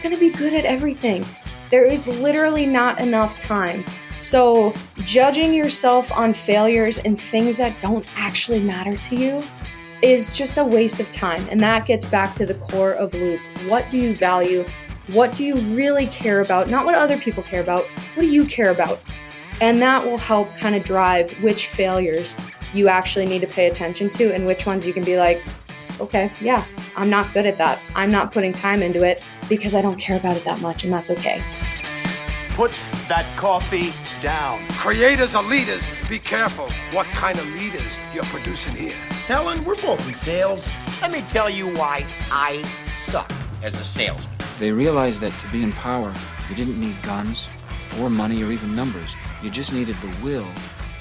going to be good at everything. There is literally not enough time. So judging yourself on failures and things that don't actually matter to you is just a waste of time. And that gets back to the core of LEWP. What do you value? What do you really care about? Not what other people care about. What do you care about? And that will help kind of drive which failures you actually need to pay attention to and which ones you can be like, okay, yeah, I'm not good at that. I'm not putting time into it because I don't care about it that much, and that's okay. Put that coffee down. Creators are leaders. Be careful what kind of leaders you're producing here. Helen, we're both in sales. Let me tell you why I suck as a salesman. They realized that to be in power, you didn't need guns or money or even numbers. You just needed the will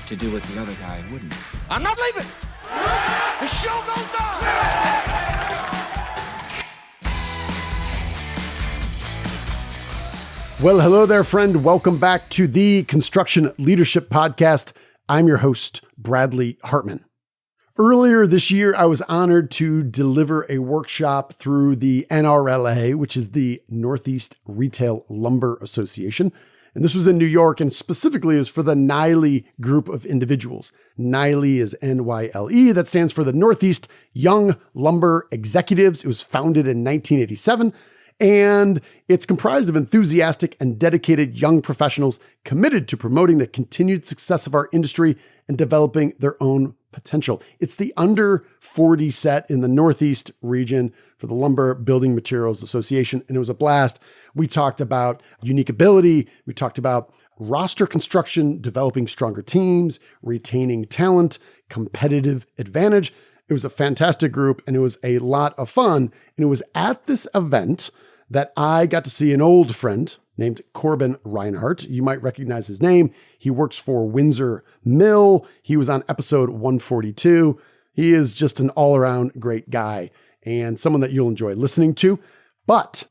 to do what the other guy wouldn't. I'm not leaving. The show goes on. Well, hello there, friend. Welcome back to the Construction Leadership Podcast. I'm your host, Bradley Hartman. Earlier this year, I was honored to deliver a workshop through the NRLA, which is the Northeast Retail Lumber Association. And this was in New York, and specifically is for the NYLE group of individuals. NYLE is N-Y-L-E. That stands for the Northeast Young Lumber Executives. It was founded in 1987. And it's comprised of enthusiastic and dedicated young professionals committed to promoting the continued success of our industry and developing their own potential. It's the under 40 set in the Northeast region for the Lumber Building Materials Association, and it was a blast. We talked about unique ability. We talked about roster construction, developing stronger teams, retaining talent, competitive advantage. It was a fantastic group, and it was a lot of fun. And it was at this event that I got to see an old friend named Corbin Rinehart. You might recognize his name. He works for Windsor Mill. He was on episode 142. He is just an all-around great guy and someone that you'll enjoy listening to. But,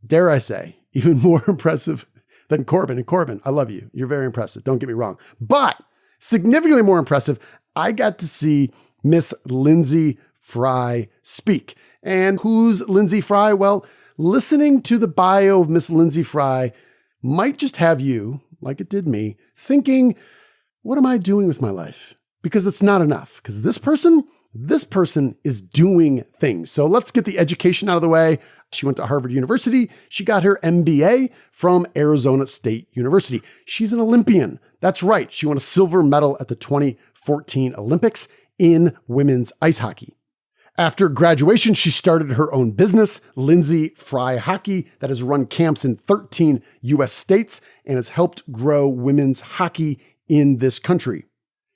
dare I say, even more impressive than Corbin. And Corbin, I love you. You're very impressive. Don't get me wrong. But significantly more impressive, I got to see Miss Lyndsey Fry speak. And who's Lyndsey Fry? Well, listening to the bio of Miss Lyndsey Fry might just have you, like it did me, thinking, what am I doing with my life? Because it's not enough. Because this person is doing things. So let's get the education out of the way. She went to Harvard University. She got her MBA from Arizona State University. She's an Olympian. That's right. She won a silver medal at the 2014 Olympics in women's ice hockey. After graduation, she started her own business, Lyndsey Fry Hockey, that has run camps in 13 U.S. states and has helped grow women's hockey in this country.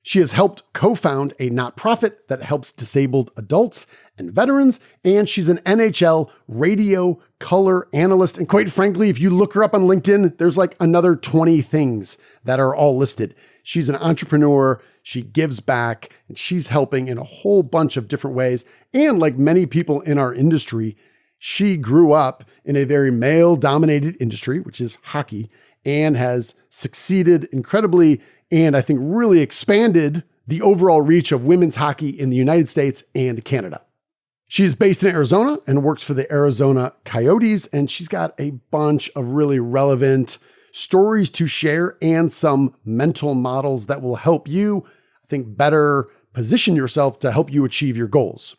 She has helped co-found a nonprofit that helps disabled adults and veterans, and she's an NHL radio color analyst. And quite frankly, if you look her up on LinkedIn, there's like another 20 things that are all listed. She's an entrepreneur. She gives back, and she's helping in a whole bunch of different ways. And like many people in our industry, she grew up in a very male-dominated industry, which is hockey, and has succeeded incredibly, and I think really expanded the overall reach of women's hockey in the United States and Canada. She's based in Arizona and works for the Arizona Coyotes, and she's got a bunch of really relevant stories to share and some mental models that will help you, I think, better position yourself to help you achieve your goals.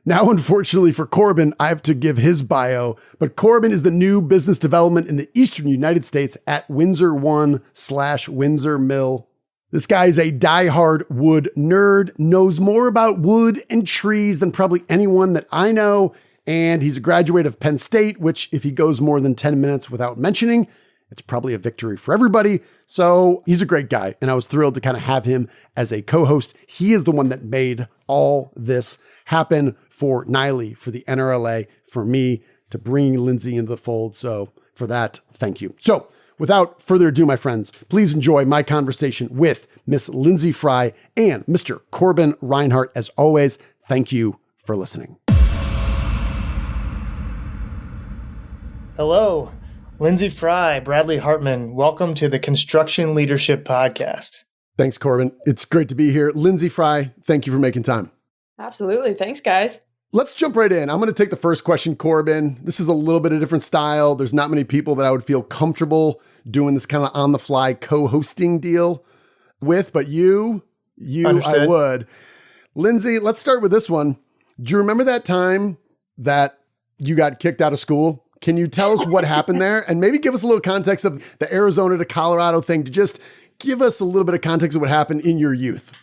Now, unfortunately for Corbin, I have to give his bio, but Corbin is the new business development in the Eastern United States at WindsorONE/Windsor Mill. This guy is a diehard wood nerd, knows more about wood and trees than probably anyone that I know, and he's a graduate of Penn State, which if he goes more than 10 minutes without mentioning, it's probably a victory for everybody. So he's a great guy, and I was thrilled to kind of have him as a co-host. He is the one that made all this happen for NYLE, for the NRLA, for me to bring Lyndsey into the fold. So for that, thank you. So without further ado, my friends, please enjoy my conversation with Miss Lyndsey Fry and Mr. Corbin Rinehart. As always, thank you for listening. Hello. Lyndsey Fry, Bradley Hartman, welcome to the Construction Leadership Podcast. Thanks, Corbin. It's great to be here. Lyndsey Fry, thank you for making time. Absolutely. Thanks, guys. Let's jump right in. I'm going to take the first question, Corbin. This is a little bit of different style. There's not many people that I would feel comfortable doing this kind of on the fly co-hosting deal with, but you, Understood. I would. Lyndsey, let's start with this one. Do you remember that time that you got kicked out of school? Can you tell us what happened there? And maybe give us a little context of the Arizona to Colorado thing, to just give us a little bit of context of what happened in your youth.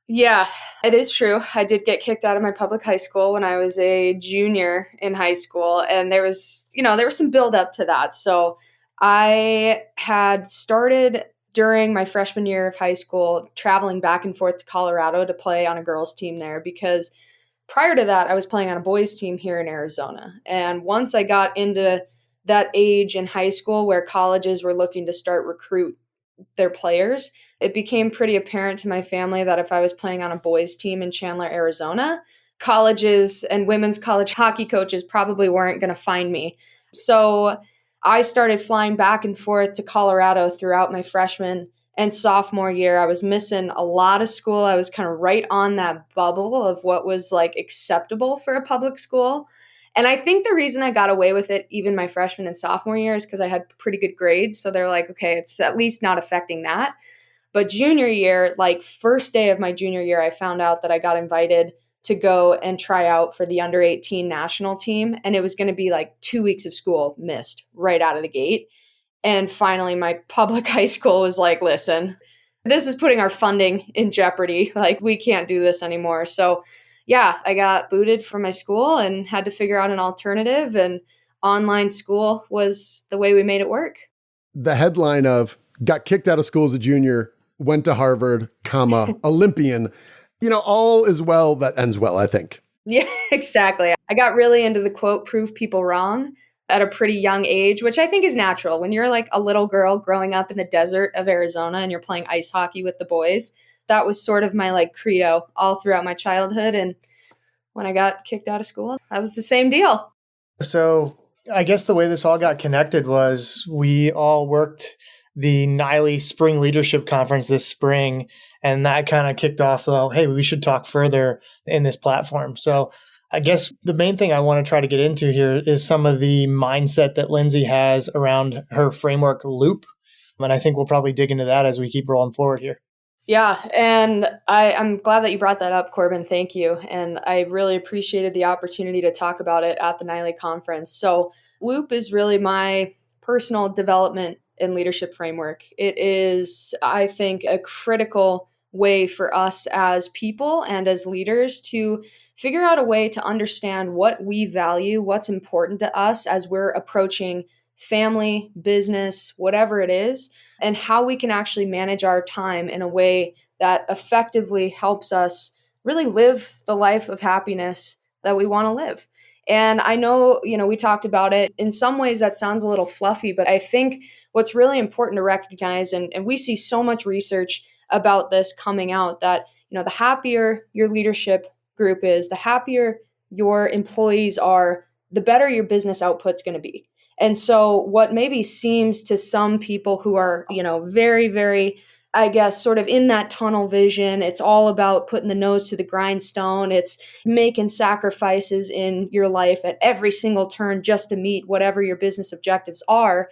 Yeah, it is true. I did get kicked out of my public high school when I was a junior in high school. And there was some build up to that. So I had started during my freshman year of high school traveling back and forth to Colorado to play on a girls' team there, because prior to that, I was playing on a boys' team here in Arizona. And once I got into that age in high school where colleges were looking to start recruit their players, it became pretty apparent to my family that if I was playing on a boys' team in Chandler, Arizona, colleges and women's college hockey coaches probably weren't going to find me. So I started flying back and forth to Colorado throughout my freshman and sophomore year. I was missing a lot of school. I was kind of right on that bubble of what was like acceptable for a public school. And I think the reason I got away with it, even my freshman and sophomore year, is because I had pretty good grades. So they're like, okay, it's at least not affecting that. But junior year, like first day of my junior year, I found out that I got invited to go and try out for the under 18 national team. And it was going to be like 2 weeks of school missed right out of the gate. And finally, my public high school was like, listen, this is putting our funding in jeopardy. Like, we can't do this anymore. So yeah, I got booted from my school and had to figure out an alternative. And online school was the way we made it work. The headline of got kicked out of school as a junior, went to Harvard, comma, Olympian, all is well that ends well, I think. Yeah, exactly. I got really into the quote, prove people wrong at a pretty young age, which I think is natural. When you're like a little girl growing up in the desert of Arizona and you're playing ice hockey with the boys, that was sort of my like credo all throughout my childhood. And when I got kicked out of school, that was the same deal. So I guess the way this all got connected was we all worked the NILE Spring Leadership Conference this spring, and that kind of kicked off, hey, we should talk further in this platform. So I guess the main thing I want to try to get into here is some of the mindset that Lyndsey has around her framework LEWP. And I think we'll probably dig into that as we keep rolling forward here. Yeah, and I'm glad that you brought that up, Corbin. Thank you. And I really appreciated the opportunity to talk about it at the NILE conference. So LEWP is really my personal development and leadership framework. It is, I think, a critical way for us as people and as leaders to figure out a way to understand what we value, what's important to us as we're approaching family, business, whatever it is, and how we can actually manage our time in a way that effectively helps us really live the life of happiness that we want to live. And I know, we talked about it. In some ways, that sounds a little fluffy, but I think what's really important to recognize, and we see so much research about this coming out, that, the happier your leadership group is, the happier your employees are, the better your business output's going to be. And so what maybe seems to some people who are, very, very, I guess, sort of in that tunnel vision, it's all about putting the nose to the grindstone. It's making sacrifices in your life at every single turn just to meet whatever your business objectives are.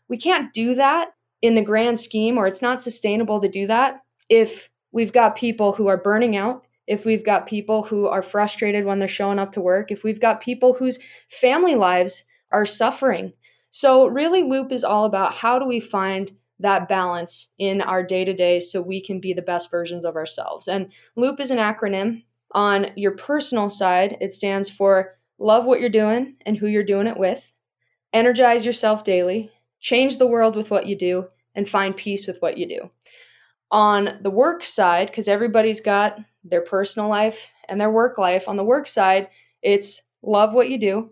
We can't do that in the grand scheme, or it's not sustainable to do that if we've got people who are burning out, if we've got people who are frustrated when they're showing up to work, if we've got people whose family lives are suffering. So really, LEWP is all about how do we find that balance in our day-to-day so we can be the best versions of ourselves. And LEWP is an acronym. On your personal side, it stands for love what you're doing and who you're doing it with, energize yourself daily, change the world with what you do, and find peace with what you do. On the work side, because everybody's got their personal life and their work life, on the work side, it's love what you do.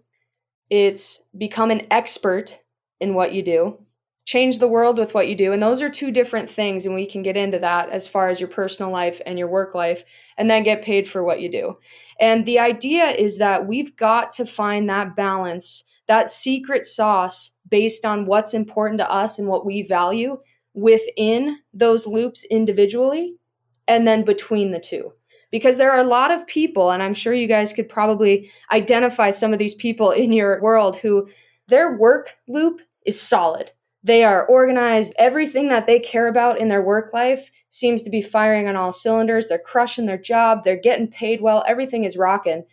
It's become an expert in what you do, change the world with what you do. And those are two different things. And we can get into that as far as your personal life and your work life, and then get paid for what you do. And the idea is that we've got to find that balance, that secret sauce based on what's important to us and what we value within those loops individually, and then between the two. Because there are a lot of people, and I'm sure you guys could probably identify some of these people in your world who their work loop is solid. They are organized. Everything that they care about in their work life seems to be firing on all cylinders. They're crushing their job. They're getting paid well. Everything is rocking.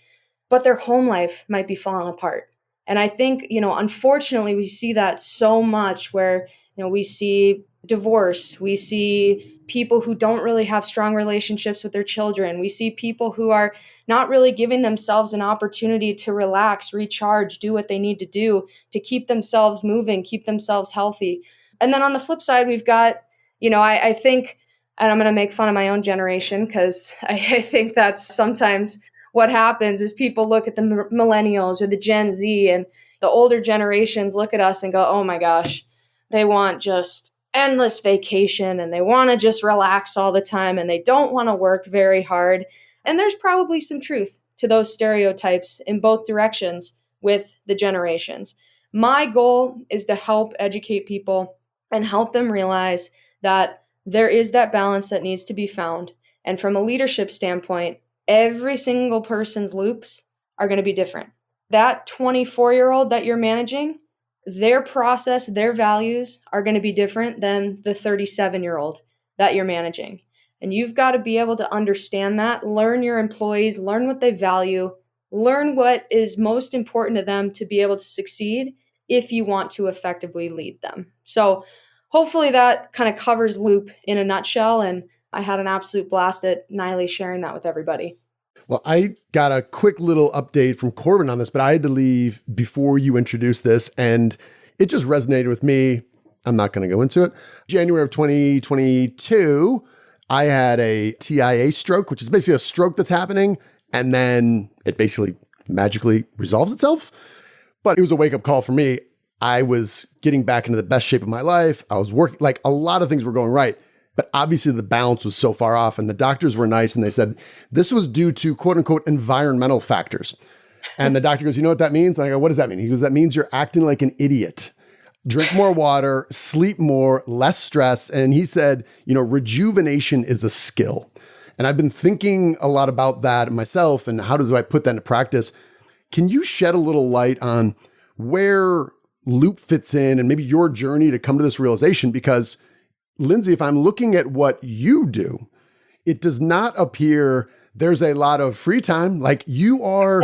But their home life might be falling apart. And I think, unfortunately, we see that so much where, we see divorce. We see people who don't really have strong relationships with their children. We see people who are not really giving themselves an opportunity to relax, recharge, do what they need to do to keep themselves moving, keep themselves healthy. And then on the flip side, we've got, I think, and I'm going to make fun of my own generation because I think that's sometimes what happens is people look at the millennials or the Gen Z, and the older generations look at us and go, oh my gosh, they want just endless vacation and they want to just relax all the time and they don't want to work very hard. And there's probably some truth to those stereotypes in both directions with the generations. My goal is to help educate people and help them realize that there is that balance that needs to be found. And from a leadership standpoint, every single person's loops are going to be different. That 24-year-old that you're managing, their process, their values are going to be different than the 37-year-old that you're managing. And you've got to be able to understand that, learn your employees, learn what they value, learn what is most important to them to be able to succeed if you want to effectively lead them. So hopefully that kind of covers LEWP in a nutshell. And I had an absolute blast at Niley sharing that with everybody. Well, I got a quick little update from Corbin on this, but I had to leave before you introduced this, and it just resonated with me. I'm not going to go into it. January of 2022, I had a TIA stroke, which is basically a stroke that's happening, and then it basically magically resolves itself. But it was a wake-up call for me. I was getting back into the best shape of my life. I was working, like a lot of things were going right. But obviously the balance was so far off, and the doctors were nice. And they said, this was due to quote unquote environmental factors. And the doctor goes, you know what that means? And I go, what does that mean? He goes, that means you're acting like an idiot. Drink more water, sleep more, less stress. And he said, rejuvenation is a skill. And I've been thinking a lot about that myself. And how do I put that into practice? Can you shed a little light on where LEWP fits in and maybe your journey to come to this realization? Because Lyndsey, if I'm looking at what you do, it does not appear there's a lot of free time. Like you are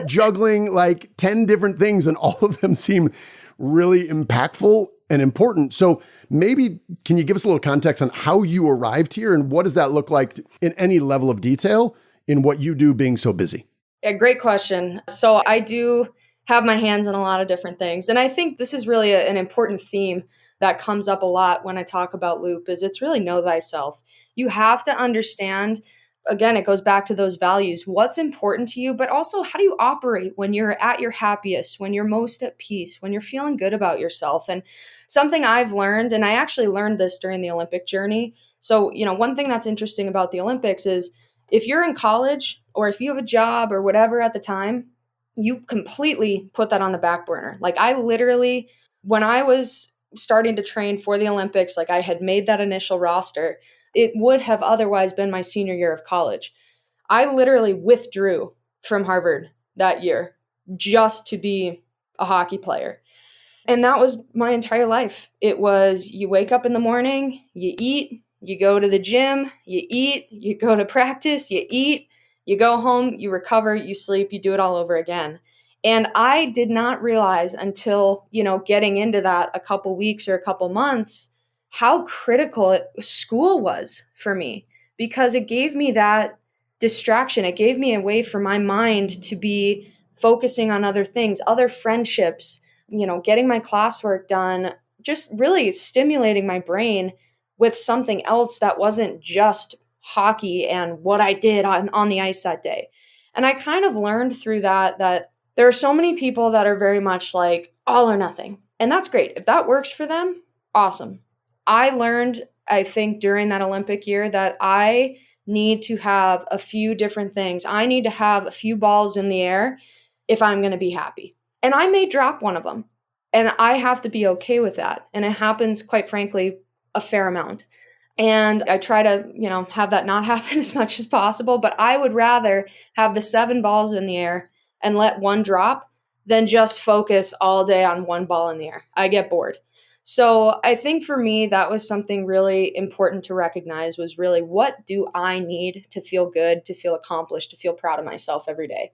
juggling like 10 different things and all of them seem really impactful and important. So maybe can you give us a little context on how you arrived here and what does that look like in any level of detail in what you do being so busy? Yeah, great question. So I do have my hands on a lot of different things. And I think this is really an important theme that comes up a lot when I talk about LEWP is it's really know thyself. You have to understand, again, it goes back to those values, what's important to you, but also how do you operate when you're at your happiest, when you're most at peace, when you're feeling good about yourself. And something I've learned, and I actually learned this during the Olympic journey. So, one thing that's interesting about the Olympics is if you're in college or if you have a job or whatever at the time, you completely put that on the back burner. Like I literally, when I was starting to train for the Olympics, like I had made that initial roster, it would have otherwise been my senior year of college. I literally withdrew from Harvard that year just to be a hockey player. And that was my entire life. It was you wake up in the morning, you eat, you go to the gym, you eat, you go to practice, you eat, you go home, you recover, you sleep, you do it all over again. And I did not realize until, getting into that a couple weeks or a couple months, how critical school was for me, because it gave me that distraction. It gave me a way for my mind to be focusing on other things, other friendships, getting my classwork done, just really stimulating my brain with something else that wasn't just hockey and what I did on the ice that day. And I kind of learned through that there are so many people that are very much like all or nothing. And that's great. If that works for them, awesome. I learned, I think, during that Olympic year that I need to have a few different things. I need to have a few balls in the air if I'm going to be happy. And I may drop one of them. And I have to be okay with that. And it happens, quite frankly, a fair amount. And I try to, have that not happen as much as possible. But I would rather have the 7 balls in the air and let one drop than just focus all day on one ball in the air. I get bored. So I think for me, that was something really important to recognize, was really, what do I need to feel good, to feel accomplished, to feel proud of myself every day?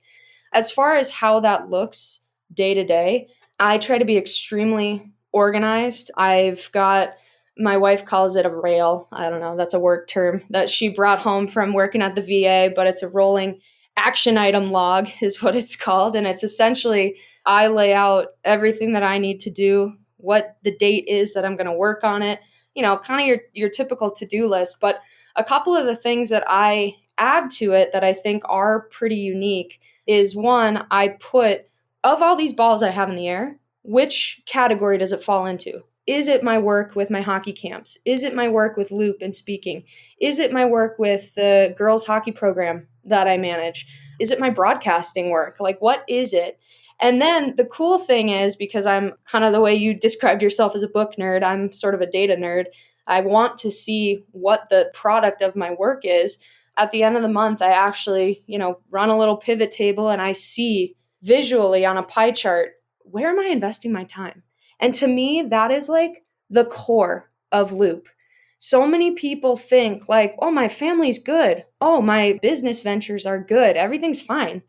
As far as how that looks day to day, I try to be extremely organized. I've got, my wife calls it a rail. I don't know, that's a work term that she brought home from working at the VA, but it's a rolling action item log is what it's called. And it's essentially, I lay out everything that I need to do, what the date is that I'm going to work on it, kind of your typical to-do list. But a couple of the things that I add to it that I think are pretty unique is, one, I put, of all these balls I have in the air, which category does it fall into? Is it my work with my hockey camps? Is it my work with LEWP and speaking? Is it my work with the girls hockey program that I manage? Is it my broadcasting work? Like, what is it? And then the cool thing is, because I'm kind of the way you described yourself as a book nerd, I'm sort of a data nerd. I want to see what the product of my work is. At the end of the month, I actually, run a little pivot table and I see visually on a pie chart, where am I investing my time? And to me, that is like the core of LEWP. So many people think like, oh, my family's good. Oh, my business ventures are good. Everything's fine.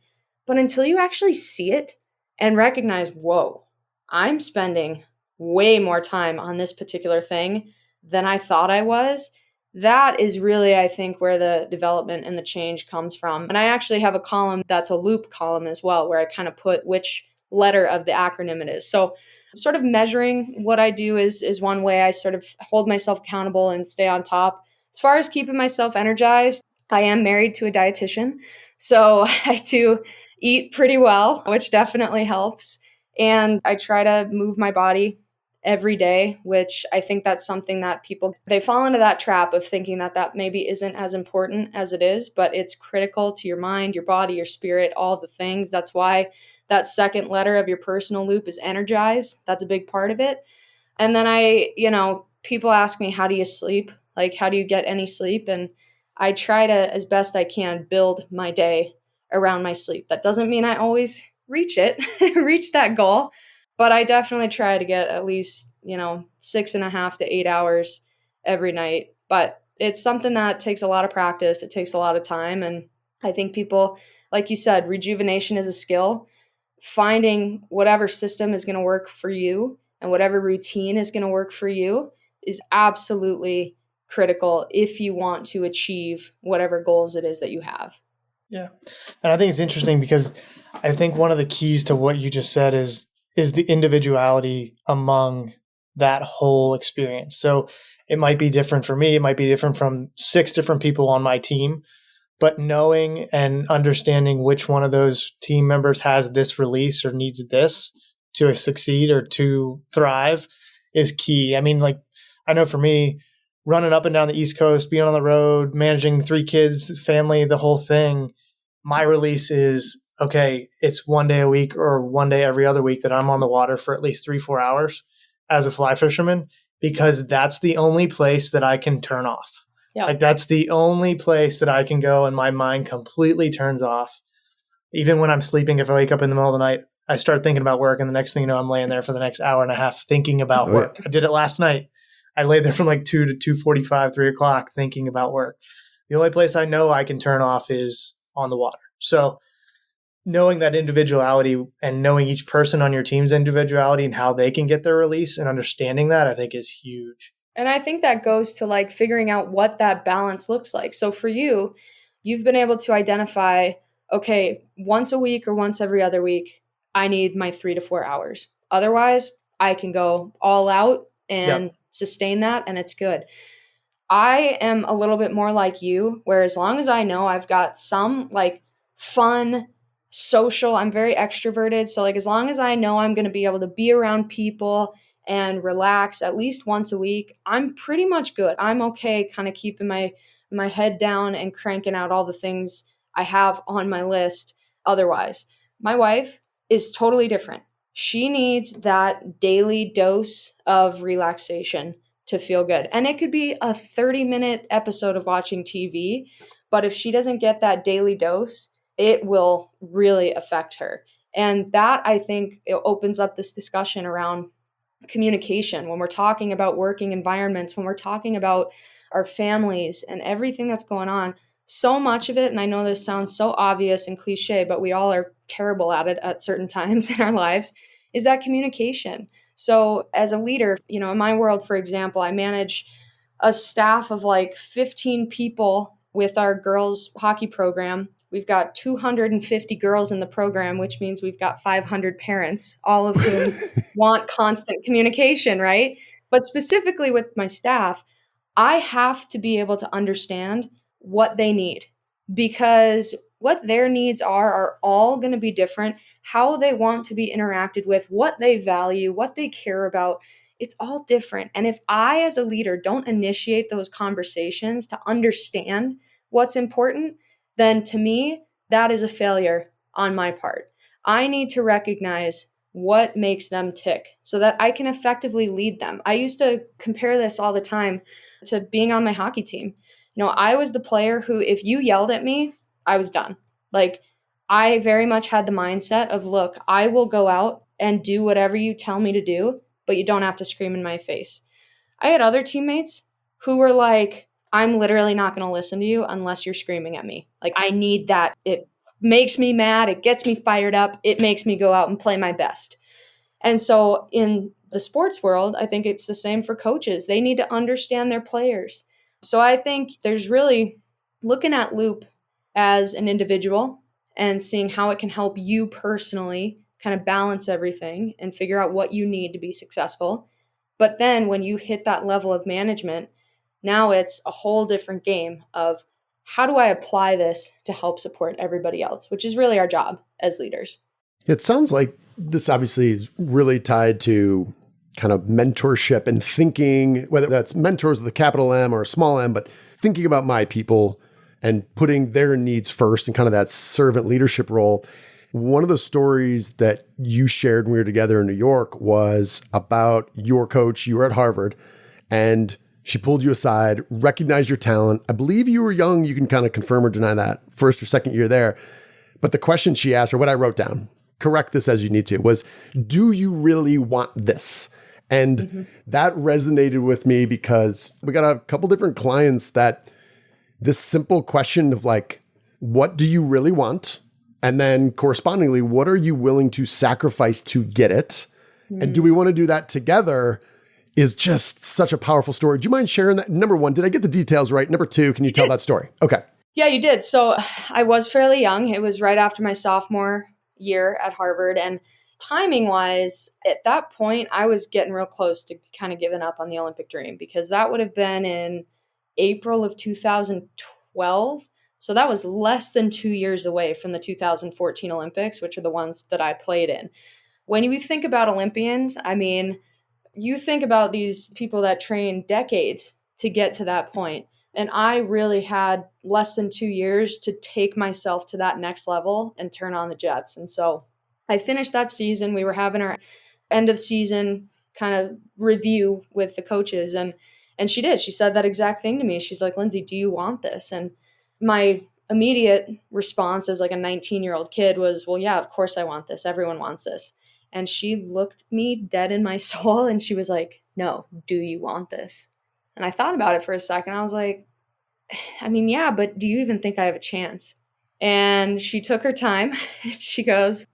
But until you actually see it and recognize, whoa, I'm spending way more time on this particular thing than I thought I was, that is really, I think, where the development and the change comes from. And I actually have a column that's a LEWP column as well, where I kind of put which letter of the acronym it is. So sort of measuring what I do is one way I sort of hold myself accountable and stay on top. As far as keeping myself energized, I am married to a dietitian, so I do eat pretty well, which definitely helps. And I try to move my body every day, which I think that's something that people, they fall into that trap of thinking that maybe isn't as important as it is, but it's critical to your mind, your body, your spirit, all the things. That's why that second letter of your personal LEWP is Energize. That's a big part of it. And then people ask me, how do you sleep? Like, how do you get any sleep? And I try to, as best I can, build my day around my sleep. That doesn't mean I always reach that goal, but I definitely try to get at least, 6.5 to 8 hours every night. But it's something that takes a lot of practice. It takes a lot of time. And I think people, like you said, rejuvenation is a skill. Finding whatever system is going to work for you and whatever routine is going to work for you is absolutely critical if you want to achieve whatever goals it is that you have. Yeah. And I think it's interesting because I think one of the keys to what you just said is the individuality among that whole experience. So it might be different for me. It might be different from 6 different people on my team. But knowing and understanding which one of those team members has this release or needs this to succeed or to thrive is key. I mean, like, I know for me, running up and down the East Coast, being on the road, managing 3 kids, family, the whole thing, my release is, okay, it's one day a week or one day every other week that I'm on the water for at least 3-4 hours as a fly fisherman, because that's the only place that I can turn off. Yeah. Like, that's the only place that I can go and my mind completely turns off. Even when I'm sleeping, if I wake up in the middle of the night, I start thinking about work, and the next thing you know, I'm laying there for the next hour and a half thinking about work. I did it last night. I laid there from like 2 to 2:45, 3 o'clock thinking about work. The only place I know I can turn off is on the water. So knowing that individuality and knowing each person on your team's individuality and how they can get their release and understanding that, I think is huge. And I think that goes to like figuring out what that balance looks like. So for you, you've been able to identify, okay, once a week or once every other week, I need my 3 to 4 hours. Otherwise, I can go all out and sustain that, and it's good. I am a little bit more like you, where as long as I know I've got some like fun, social, I'm very extroverted. So like as long as I know I'm going to be able to be around people and relax at least once a week, I'm pretty much good. I'm okay kind of keeping my head down and cranking out all the things I have on my list otherwise. My wife is totally different. She needs that daily dose of relaxation to to feel good. And it could be a 30-minute episode of watching TV, but if she doesn't get that daily dose, it will really affect her. And that, I think, it opens up this discussion around communication when we're talking about working environments, when we're talking about our families and everything that's going on. So much of it, and I know this sounds so obvious and cliche, but we all are terrible at it at certain times in our lives, is that communication. So as a leader, in my world, for example, I manage a staff of like 15 people with our girls hockey program. We've got 250 girls in the program, which means we've got 500 parents, all of whom want constant communication, right? But specifically with my staff, I have to be able to understand what they need, because what their needs are all going to be different. How they want to be interacted with, what they value, what they care about, it's all different. And if I, as a leader, don't initiate those conversations to understand what's important, then to me, that is a failure on my part. I need to recognize what makes them tick so that I can effectively lead them. I used to compare this all the time to being on my hockey team. I was the player who, if you yelled at me, I was done. Like, I very much had the mindset of, look, I will go out and do whatever you tell me to do, but you don't have to scream in my face. I had other teammates who were like, I'm literally not going to listen to you unless you're screaming at me. Like, I need that. It makes me mad. It gets me fired up. It makes me go out and play my best. And so in the sports world, I think it's the same for coaches. They need to understand their players. So I think there's really looking at LEWP as an individual and seeing how it can help you personally kind of balance everything and figure out what you need to be successful. But then when you hit that level of management, now it's a whole different game of how do I apply this to help support everybody else, which is really our job as leaders. It sounds like this obviously is really tied to kind of mentorship and thinking, whether that's mentors with a capital M or a small m, but thinking about my people and putting their needs first and kind of that servant leadership role. One of the stories that you shared when we were together in New York was about your coach. You were at Harvard and she pulled you aside, recognized your talent. I believe you were young. You can kind of confirm or deny that, first or second year there. But the question she asked, or what I wrote down, correct this as you need to, was, do you really want this? And that resonated with me because we got a couple different clients that this simple question of like, what do you really want? And then correspondingly, what are you willing to sacrifice to get it? And do we want to do that together? Is just such a powerful story. Do you mind sharing that? Number one, did I get the details right? Number two, can you tell that story? Okay. Yeah, you did. So I was fairly young. It was right after my sophomore year at Harvard. And timing wise, at that point, I was getting real close to kind of giving up on the Olympic dream, because that would have been in April of 2012. So that was less than 2 years away from the 2014 Olympics, which are the ones that I played in. When you think about Olympians, I mean, you think about these people that train decades to get to that point. And I really had less than 2 years to take myself to that next level and turn on the jets. And so I finished that season. We were having our end of season kind of review with the coaches. And she did. She said that exact thing to me. She's like, Lyndsey, do you want this? And my immediate response as like a 19-year-old kid was, well, yeah, of course I want this. Everyone wants this. And she looked me dead in my soul and she was like, no, do you want this? And I thought about it for a second. I was like, I mean, yeah, but do you even think I have a chance? And she took her time. She goes,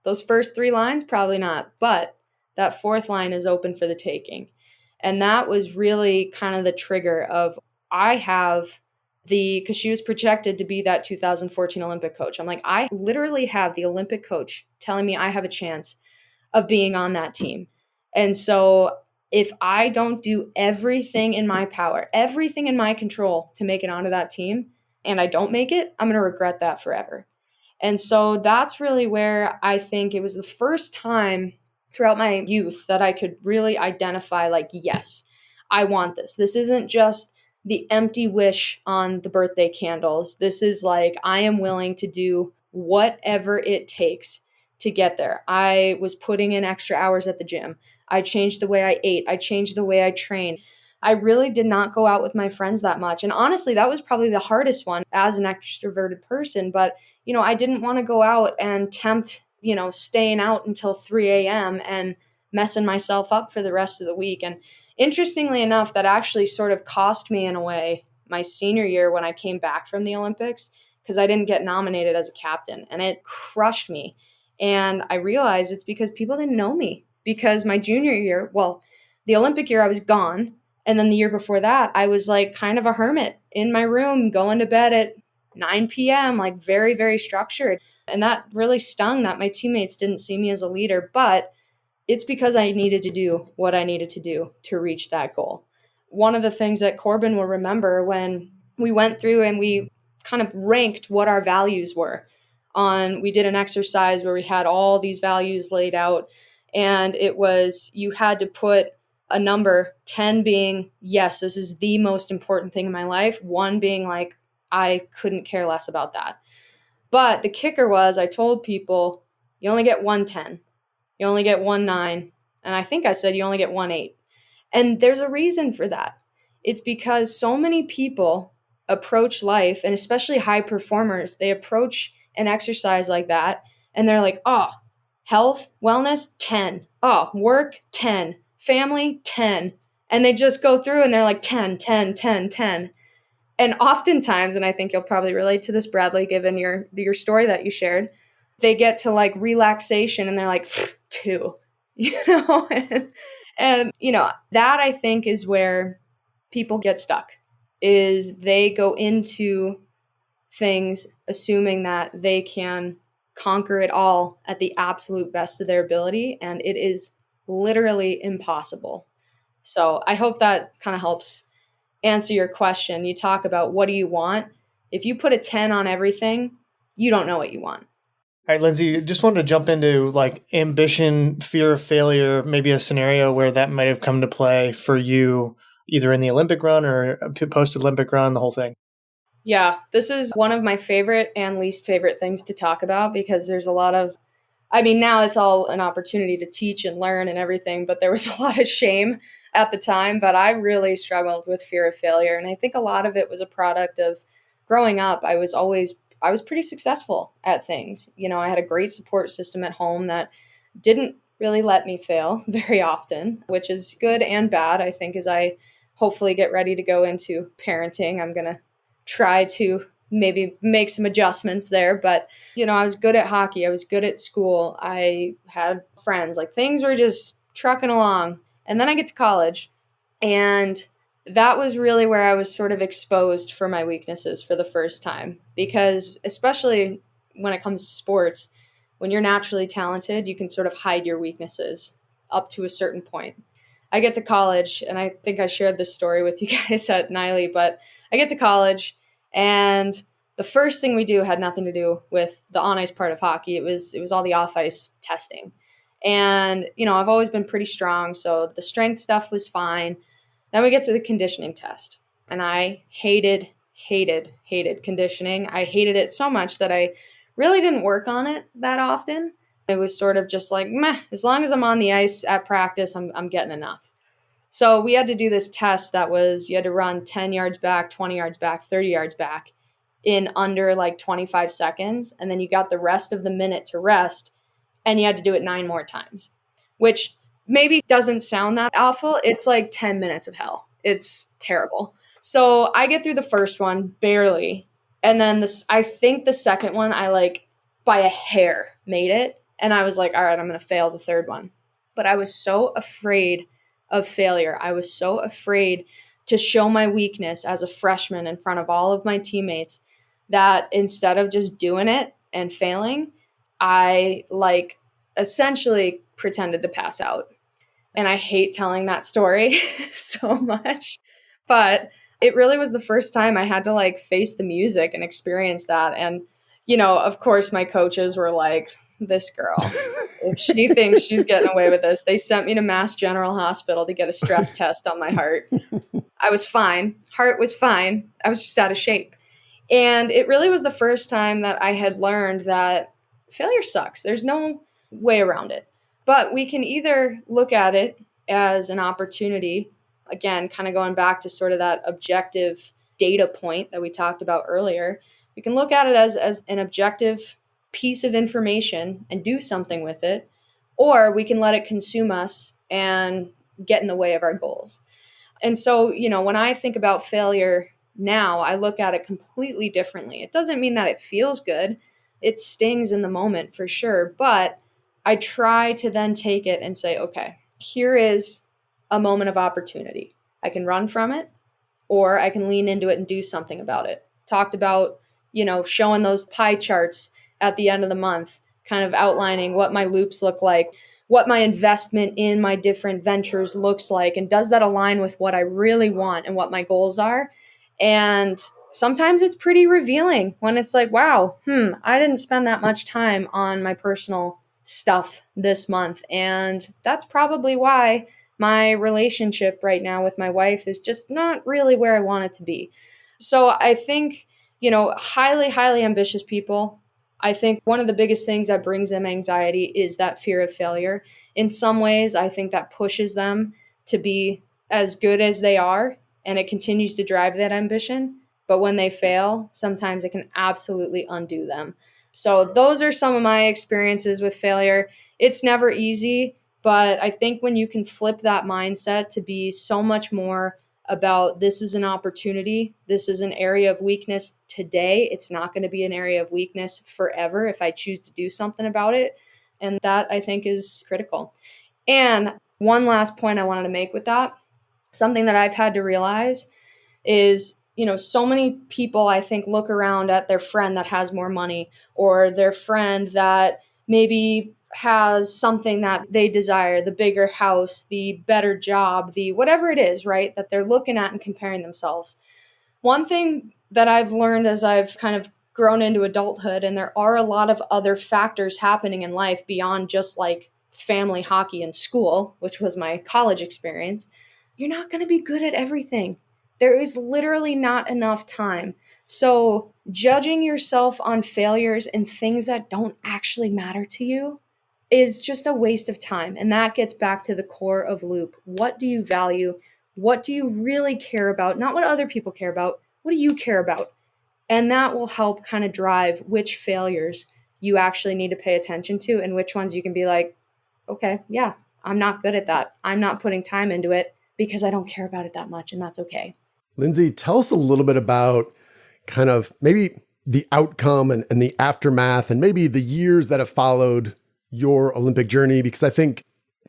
those first 3 lines, probably not. But that 4th line is open for the taking. And that was really kind of the trigger of, I have because she was projected to be that 2014 Olympic coach. I'm like, I literally have the Olympic coach telling me I have a chance of being on that team. And so if I don't do everything in my power, everything in my control to make it onto that team, and I don't make it, I'm going to regret that forever. And so that's really where I think it was the first time throughout my youth that I could really identify, like, yes, I want this. This isn't just the empty wish on the birthday candles. This is like, I am willing to do whatever it takes to get there. I was putting in extra hours at the gym. I changed the way I ate. I changed the way I trained. I really did not go out with my friends that much. And honestly, that was probably the hardest one as an extroverted person. But, I didn't want to go out and tempt, staying out until 3 a.m. and messing myself up for the rest of the week. And interestingly enough, that actually sort of cost me in a way my senior year when I came back from the Olympics, because I didn't get nominated as a captain, and it crushed me. And I realized it's because people didn't know me, because my junior year, the Olympic year I was gone. And then the year before that, I was like kind of a hermit in my room, going to bed at 9 p.m., like very, very structured. And that really stung that my teammates didn't see me as a leader. But it's because I needed to do what I needed to do to reach that goal. One of the things that Corbin will remember when we went through and we kind of ranked what our values were we did an exercise where we had all these values laid out, and it was, you had to put a number, 10 being, yes, this is the most important thing in my life. 1 being like, I couldn't care less about that. But the kicker was, I told people, you only get 1 10. You only get 1 9. And I think I said you only get 1 8. And there's a reason for that. It's because so many people approach life, and especially high performers, they approach an exercise like that, and they're like, oh, health, wellness, 10. Oh, work, 10. Family, 10. And they just go through and they're like 10, 10, 10, 10. And oftentimes, and I think you'll probably relate to this, Bradley, given your story that you shared, they get to like relaxation and they're like 2, and that I think is where people get stuck, is they go into things assuming that they can conquer it all at the absolute best of their ability. And it is literally impossible. So I hope that kind of helps answer your question. You talk about, what do you want? If you put a 10 on everything, you don't know what you want. All right, Lyndsey, just wanted to jump into like ambition, fear of failure, maybe a scenario where that might have come to play for you, either in the Olympic run or post-Olympic run, the whole thing. Yeah, this is one of my favorite and least favorite things to talk about, because there's a lot of, now it's all an opportunity to teach and learn and everything, but there was a lot of shame at the time. But I really struggled with fear of failure. And I think a lot of it was a product of growing up. I was pretty successful at things. I had a great support system at home that didn't really let me fail very often, which is good and bad. I think as I hopefully get ready to go into parenting, I'm going to try to maybe make some adjustments there. But, I was good at hockey. I was good at school. I had friends, like things were just trucking along. And then I get to college, and that was really where I was sort of exposed for my weaknesses for the first time, because especially when it comes to sports, when you're naturally talented, you can sort of hide your weaknesses up to a certain point. I get to college, and I think I shared this story with you guys at NILE, but I get to college, and the first thing we do had nothing to do with the on-ice part of hockey. It was all the off-ice testing. And, I've always been pretty strong, so the strength stuff was fine. Then we get to the conditioning test, and I hated conditioning. I hated it so much that I really didn't work on it that often. It was sort of just like, meh, as long as I'm on the ice at practice, I'm getting enough. So we had to do this test that was, you had to run 10 yards back, 20 yards back, 30 yards back in under like 25 seconds. And then you got the rest of the minute to rest, and you had to do it 9 more times, which maybe doesn't sound that awful. It's like 10 minutes of hell. It's terrible. So I get through the first one barely. And then I think the second one, I like by a hair made it. And I was like, all right, I'm going to fail the third one. But I was so afraid of failure. I was so afraid to show my weakness as a freshman in front of all of my teammates that instead of just doing it and failing, I like essentially pretended to pass out. And I hate telling that story so much, but it really was the first time I had to like face the music and experience that. And, of course my coaches were like, this girl, if she thinks she's getting away with this. They sent me to Mass General Hospital to get a stress test on my heart. I was fine. Heart was fine. I was just out of shape. And it really was the first time that I had learned that failure sucks. There's no way around it. But we can either look at it as an opportunity, again, kind of going back to sort of that objective data point that we talked about earlier, we can look at it as an objective piece of information and do something with it, or we can let it consume us and get in the way of our goals. And so, when I think about failure now, I look at it completely differently. It doesn't mean that it feels good. It stings in the moment for sure, but I try to then take it and say, okay, here is a moment of opportunity. I can run from it, or I can lean into it and do something about it. Talked about, showing those pie charts at the end of the month, kind of outlining what my loops look like, what my investment in my different ventures looks like, and does that align with what I really want and what my goals are? And sometimes it's pretty revealing when it's like, wow, I didn't spend that much time on my personal stuff this month. And that's probably why my relationship right now with my wife is just not really where I want it to be. So I think, highly, highly ambitious people, I think one of the biggest things that brings them anxiety is that fear of failure. In some ways, I think that pushes them to be as good as they are, and it continues to drive that ambition. But when they fail, sometimes it can absolutely undo them. So those are some of my experiences with failure. It's never easy, but I think when you can flip that mindset to be so much more about this is an opportunity, this is an area of weakness today, it's not going to be an area of weakness forever if I choose to do something about it. And that, I think, is critical. And one last point I wanted to make with that, something that I've had to realize is, so many people, I think, look around at their friend that has more money, or their friend that maybe has something that they desire, the bigger house, the better job, the whatever it is, right, that they're looking at and comparing themselves. One thing that I've learned as I've kind of grown into adulthood, and there are a lot of other factors happening in life beyond just like family, hockey, and school, which was my college experience, you're not going to be good at everything. There is literally not enough time. So judging yourself on failures and things that don't actually matter to you is just a waste of time. And that gets back to the core of LEWP. What do you value? What do you really care about? Not what other people care about. What do you care about? And that will help kind of drive which failures you actually need to pay attention to and which ones you can be like, okay, yeah, I'm not good at that. I'm not putting time into it because I don't care about it that much, and that's okay. Lyndsey, tell us a little bit about kind of maybe the outcome and the aftermath and maybe the years that have followed your Olympic journey, because I think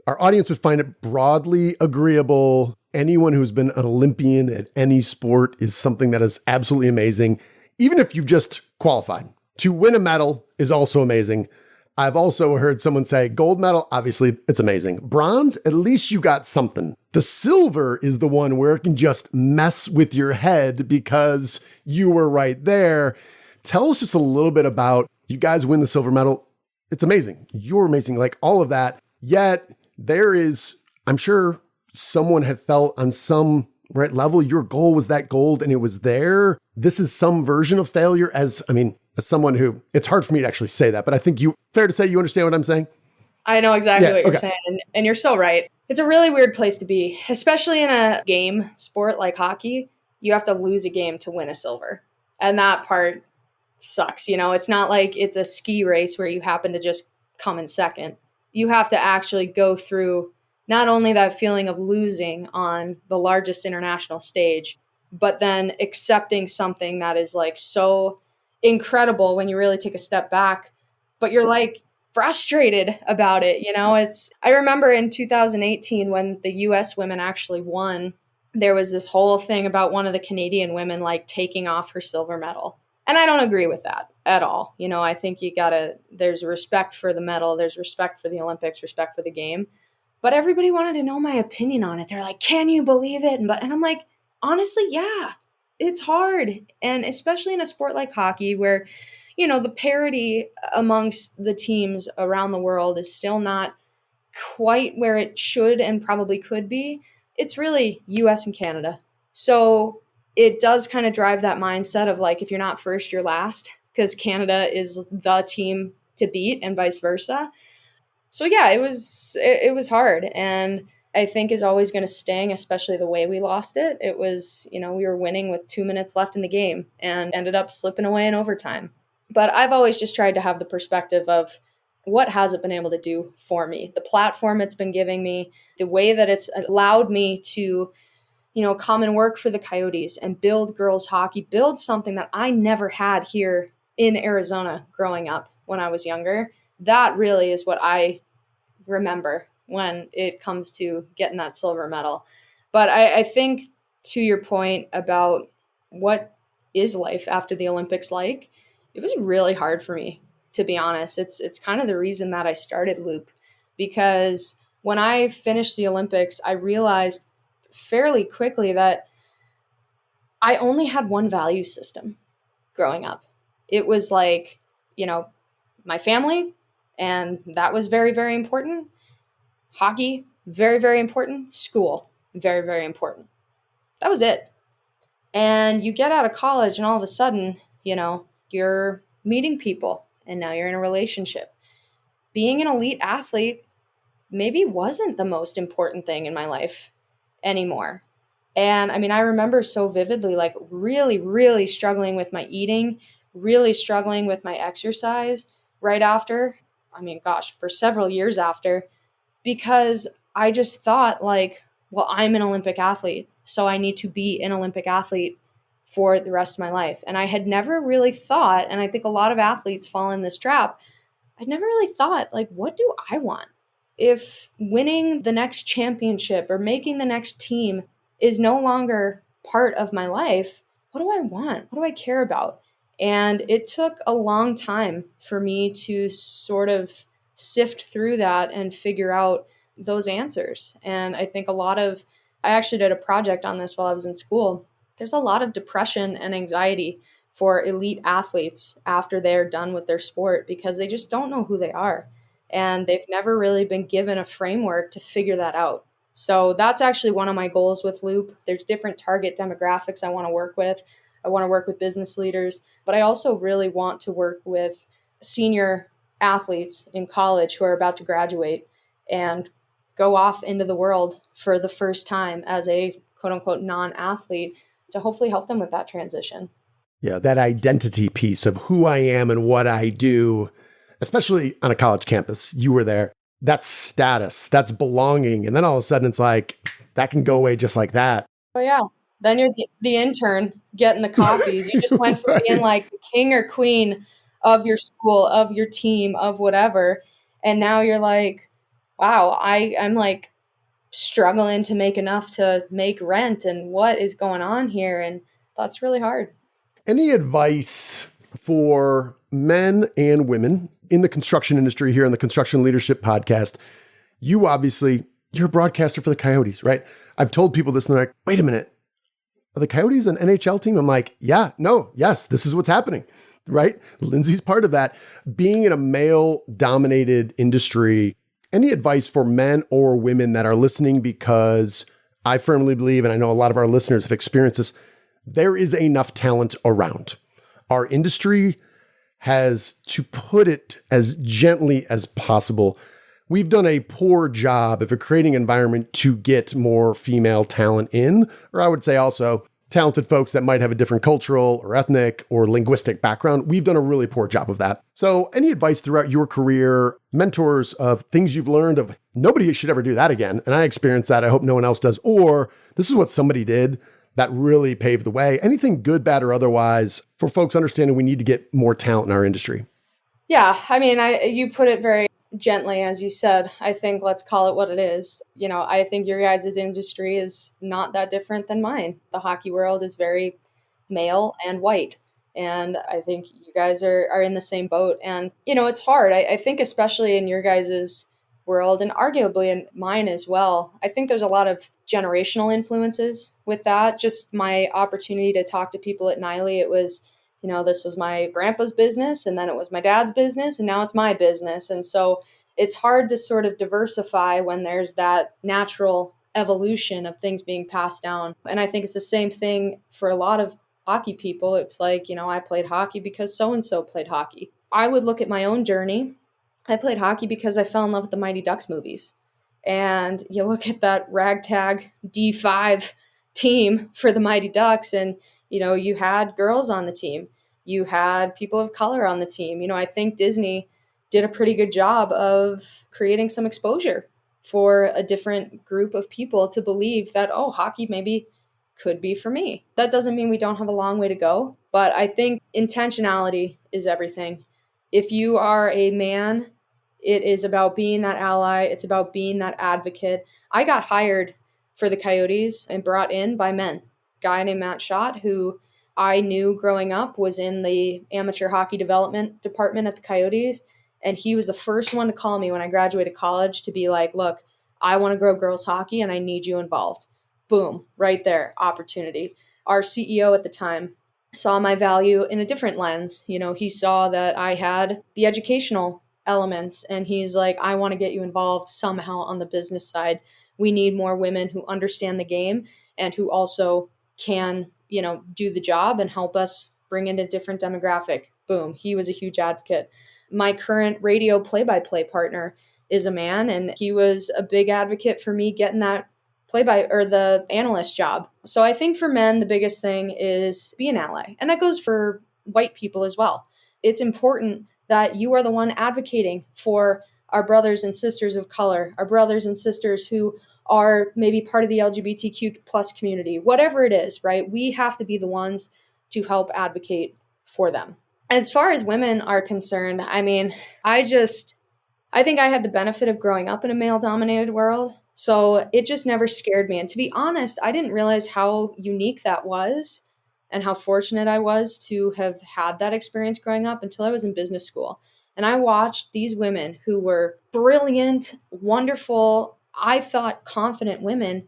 our audience would find it broadly agreeable. Anyone who's been an Olympian at any sport is something that is absolutely amazing. Even if you've just qualified, to win a medal is also amazing. I've also heard someone say gold medal, obviously it's amazing. Bronze, at least you got something. The silver is the one where it can just mess with your head because you were right there. Tell us just a little bit about, you guys win the silver medal. It's amazing. You're amazing, like all of that. Yet there is, I'm sure someone had felt on some right level, your goal was that gold and it was there. This is some version of failure as someone who, it's hard for me to actually say that, but I think fair to say you understand what I'm saying? I know exactly what you're saying. And you're so right. It's a really weird place to be, especially in a game sport like hockey. You have to lose a game to win a silver. And that part sucks. It's not like it's a ski race where you happen to just come in second. You have to actually go through not only that feeling of losing on the largest international stage, but then accepting something that is like so incredible when you really take a step back, but you're like frustrated about it. I remember in 2018 when the US women actually won, there was this whole thing about one of the Canadian women like taking off her silver medal. And I don't agree with that at all. I think there's respect for the medal, there's respect for the Olympics, respect for the game. But everybody wanted to know my opinion on it. They're like, can you believe it? And I'm like, honestly, yeah, it's hard. And especially in a sport like hockey where, the parity amongst the teams around the world is still not quite where it should and probably could be. It's really US and Canada. So it does kind of drive that mindset of like, if you're not first, you're last, because Canada is the team to beat and vice versa. So yeah, it was hard. And I think is always going to sting, especially the way we lost it. It was, we were winning with 2 minutes left in the game and ended up slipping away in overtime. But I've always just tried to have the perspective of what has it been able to do for me, the platform it's been giving me, the way that it's allowed me to, come and work for the Coyotes and build girls hockey, build something that I never had here in Arizona growing up when I was younger. That really is what I remember when it comes to getting that silver medal. But I think to your point about what is life after the Olympics like, it was really hard for me, to be honest. It's kind of the reason that I started LEWP, because when I finished the Olympics, I realized fairly quickly that I only had one value system growing up. It was like, my family, and that was very, very important. Hockey, very, very important. School, very, very important. That was it. And you get out of college and all of a sudden, you're meeting people and now you're in a relationship. Being an elite athlete maybe wasn't the most important thing in my life anymore. And I remember so vividly, like really, really struggling with my eating, really struggling with my exercise right after. For several years after, because I just thought like, well, I'm an Olympic athlete, so I need to be an Olympic athlete for the rest of my life. And I had never really thought, and I think a lot of athletes fall in this trap, I'd never really thought, like, what do I want? If winning the next championship or making the next team is no longer part of my life, what do I want? What do I care about? And it took a long time for me to sort of sift through that and figure out those answers. And I think I actually did a project on this while I was in school. There's a lot of depression and anxiety for elite athletes after they're done with their sport because they just don't know who they are. And they've never really been given a framework to figure that out. So that's actually one of my goals with LEWP. There's different target demographics I want to work with. I want to work with business leaders, but I also really want to work with senior athletes in college who are about to graduate and go off into the world for the first time as a quote unquote non-athlete to hopefully help them with that transition. Yeah, that identity piece of who I am and what I do, especially on a college campus. You were there. That's status, that's belonging. And then all of a sudden it's like, that can go away just like that. Oh yeah. Then you're the intern getting the coffees. You just went from being like the king or queen of your school, of your team, of whatever. And now you're like, wow, I'm like struggling to make enough to make rent, and what is going on here? And that's really hard. Any advice for men and women in the construction industry here on the Construction Leadership Podcast? You're a broadcaster for the Coyotes, right? I've told people this and they're like, wait a minute, are the Coyotes an NHL team? I'm like, yes, this is what's happening, right? Lyndsey's part of that. Being in a male-dominated industry, any advice for men or women that are listening? Because I firmly believe, and I know a lot of our listeners have experienced this, there is enough talent around. Our industry has, to put it as gently as possible, we've done a poor job of creating an environment to get more female talent in, or I would say also talented folks that might have a different cultural or ethnic or linguistic background. We've done a really poor job of that. So any advice throughout your career, mentors of things you've learned of nobody should ever do that again, and I experienced that, I hope no one else does, or this is what somebody did that really paved the way. Anything good, bad, or otherwise for folks understanding we need to get more talent in our industry? Yeah, you put it very gently, as you said. I think let's call it what it is. I think your guys' industry is not that different than mine. The hockey world is very male and white. And I think you guys are in the same boat. And, it's hard. I think especially in your guys' world and arguably in mine as well, I think there's a lot of generational influences with that. Just my opportunity to talk to people at Niley, it was, this was my grandpa's business, and then it was my dad's business, and now it's my business. And so it's hard to sort of diversify when there's that natural evolution of things being passed down. And I think it's the same thing for a lot of hockey people. It's like, I played hockey because so-and-so played hockey. I would look at my own journey. I played hockey because I fell in love with the Mighty Ducks movies. And you look at that ragtag D5 team for the Mighty Ducks, and, you had girls on the team. You had people of color on the team. I think Disney did a pretty good job of creating some exposure for a different group of people to believe that, oh, hockey maybe could be for me. That doesn't mean we don't have a long way to go, but I think intentionality is everything. If you are a man, it is about being that ally. It's about being that advocate. I got hired for the Coyotes and brought in by men. A guy named Matt Schott, who I knew growing up, was in the amateur hockey development department at the Coyotes. And he was the first one to call me when I graduated college to be like, look, I want to grow girls hockey and I need you involved. Boom, right there, opportunity. Our CEO at the time saw my value in a different lens. He saw that I had the educational elements, and he's like, I want to get you involved somehow on the business side. We need more women who understand the game and who also can, do the job and help us bring in a different demographic. Boom. He was a huge advocate. My current radio play-by-play partner is a man, and he was a big advocate for me getting that the analyst job. So I think for men, the biggest thing is be an ally. And that goes for white people as well. It's important that you are the one advocating for our brothers and sisters of color, our brothers and sisters who are maybe part of the LGBTQ plus community, whatever it is, right? We have to be the ones to help advocate for them. As far as women are concerned, I think I had the benefit of growing up in a male-dominated world, so it just never scared me. And to be honest, I didn't realize how unique that was and how fortunate I was to have had that experience growing up until I was in business school. And I watched these women who were brilliant, wonderful, I thought confident women,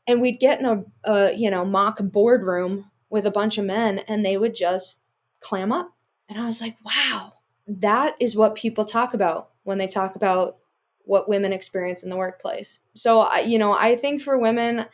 and we'd get in a mock boardroom with a bunch of men, and they would just clam up. And I was like, wow, that is what people talk about when they talk about what women experience in the workplace. So, I think for women,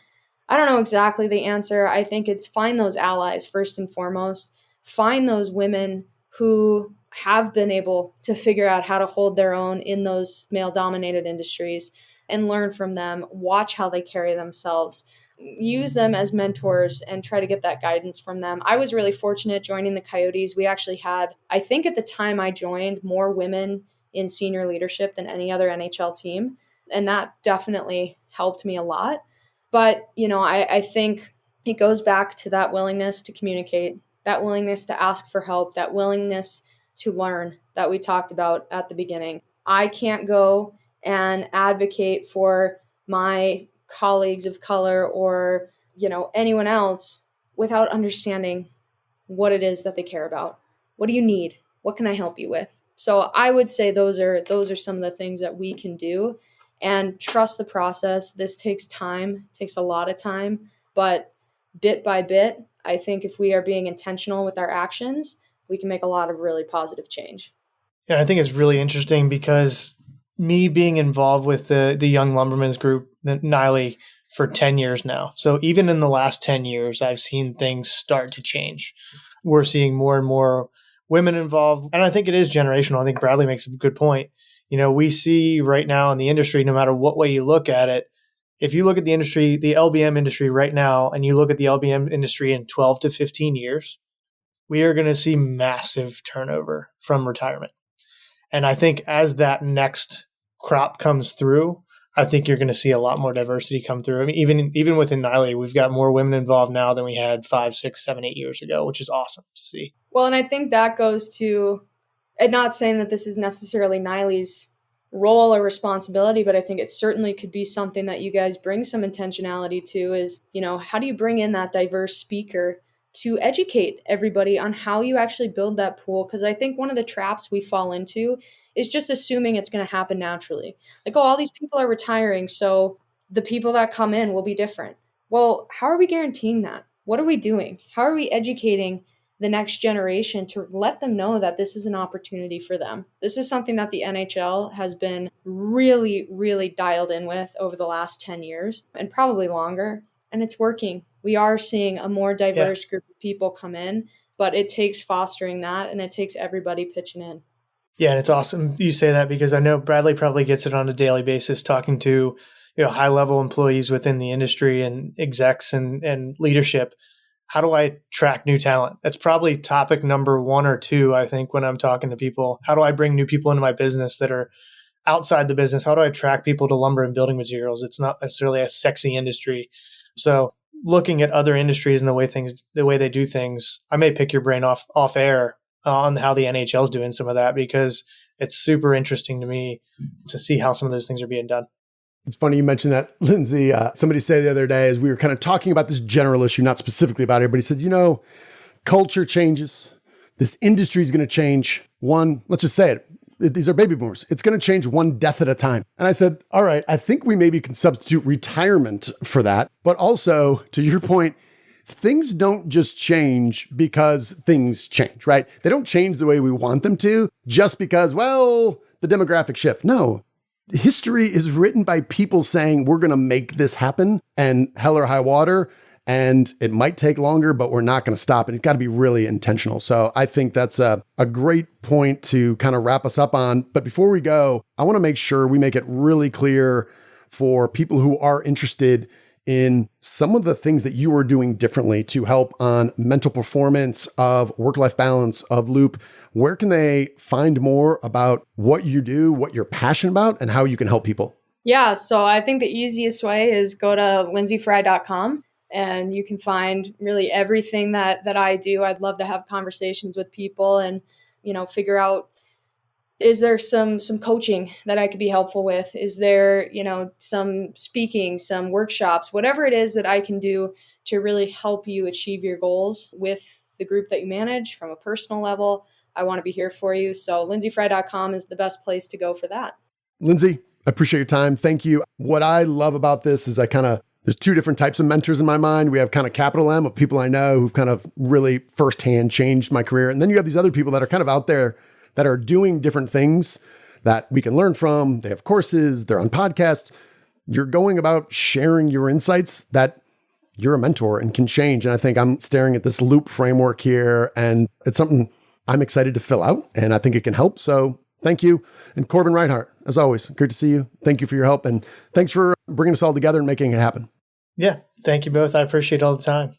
I don't know exactly the answer. I think it's find those allies first and foremost. Find those women who have been able to figure out how to hold their own in those male-dominated industries and learn from them. Watch how they carry themselves. Use them as mentors and try to get that guidance from them. I was really fortunate joining the Coyotes. We actually had, I think at the time I joined, more women in senior leadership than any other NHL team. And that definitely helped me a lot. But, I think it goes back to that willingness to communicate, that willingness to ask for help, that willingness to learn that we talked about at the beginning. I can't go and advocate for my colleagues of color or, anyone else without understanding what it is that they care about. What do you need? What can I help you with? So I would say those are some of the things that we can do, and trust the process. This takes time, takes a lot of time, but bit by bit, I think if we are being intentional with our actions, we can make a lot of really positive change. Yeah, I think it's really interesting because me being involved with the Young Lumbermen's group, Niley, for 10 years now. So even in the last 10 years, I've seen things start to change. We're seeing more and more women involved. And I think it is generational. I think Bradley makes a good point. We see right now in the industry, no matter what way you look at it, if you look at the industry, the LBM industry right now, and you look at the LBM industry in 12 to 15 years, we are going to see massive turnover from retirement. And I think as that next crop comes through, I think you're going to see a lot more diversity come through. I mean, even within Niley, we've got more women involved now than we had 5, 6, 7, 8 years ago, which is awesome to see. Well, and I think that goes to, and not saying that this is necessarily Niley's role or responsibility, but I think it certainly could be something that you guys bring some intentionality to is, how do you bring in that diverse speaker to educate everybody on how you actually build that pool? Because I think one of the traps we fall into is just assuming it's going to happen naturally. Like, oh, all these people are retiring, so the people that come in will be different. Well, how are we guaranteeing that? What are we doing? How are we educating the next generation to let them know that this is an opportunity for them? This is something that the NHL has been really, really dialed in with over the last 10 years and probably longer, and it's working. We are seeing a more diverse group of people come in, but it takes fostering that, and it takes everybody pitching in. Yeah, and it's awesome you say that because I know Bradley probably gets it on a daily basis talking to high level employees within the industry and execs and leadership. How do I attract new talent? That's probably topic number 1 or 2, I think, when I'm talking to people. How do I bring new people into my business that are outside the business? How do I attract people to lumber and building materials? It's not necessarily a sexy industry. So looking at other industries and the way they do things, I may pick your brain off air on how the NHL is doing some of that, because it's super interesting to me to see how some of those things are being done. It's funny you mentioned that, Lyndsey. Somebody said the other day, as we were kind of talking about this general issue, not specifically about it, but he said, culture changes. This industry is going to change let's just say it. These are baby boomers. It's going to change one death at a time. And I said, all right, I think we maybe can substitute retirement for that. But also, to your point, things don't just change because things change, right? They don't change the way we want them to just because, the demographic shift. No. History is written by people saying we're going to make this happen, and hell or high water, and it might take longer, but we're not going to stop. And it's got to be really intentional. So I think that's a great point to kind of wrap us up on. But before we go, I want to make sure we make it really clear for people who are interested in some of the things that you are doing differently to help on mental performance, of work-life balance, of LEWP. Where can they find more about what you do, what you're passionate about, and how you can help people? Yeah, so I think the easiest way is go to lyndseyfry.com, and you can find really everything that I do. I'd love to have conversations with people and, figure out, is there some coaching that I could be helpful with? Is there, some speaking, some workshops, whatever it is that I can do to really help you achieve your goals with the group that you manage from a personal level? I want to be here for you. So lyndseyfry.com is the best place to go for that. Lyndsey, I appreciate your time. Thank you. What I love about this is there's 2 different types of mentors in my mind. We have kind of capital M of people I know who've kind of really firsthand changed my career. And then you have these other people that are kind of out there that are doing different things that we can learn from. They have courses, they're on podcasts. You're going about sharing your insights that you're a mentor and can change. And I think I'm staring at this LEWP framework here, and it's something I'm excited to fill out, and I think it can help. So thank you. And Corbin Rinehart, as always, great to see you. Thank you for your help, and thanks for bringing us all together and making it happen. Yeah, thank you both. I appreciate all the time.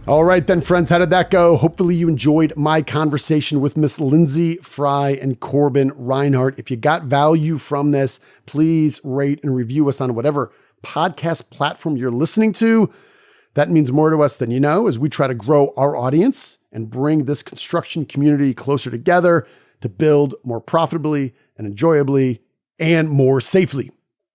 All right then, friends, how did that go? Hopefully you enjoyed my conversation with Miss Lyndsey Fry and Corbin Rinehart. If you got value from this, please rate and review us on whatever podcast platform you're listening to. That means more to us than you know, as we try to grow our audience and bring this construction community closer together to build more profitably and enjoyably and more safely.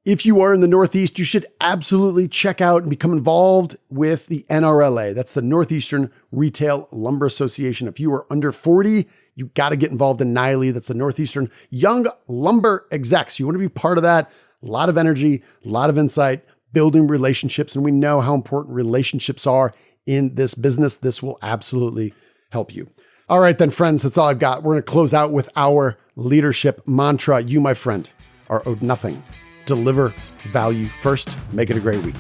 If you are in the Northeast, you should absolutely check out and become involved with the NRLA. That's the Northeastern Retail Lumber Association. If you are under 40, you got to get involved in NILE. That's the Northeastern Young Lumber Execs. You want to be part of that. A lot of energy, a lot of insight, building relationships. And we know how important relationships are in this business. This will absolutely help you. All right, then, friends, that's all I've got. We're going to close out with our leadership mantra. You, my friend, are owed nothing. Deliver value first. Make it a great week.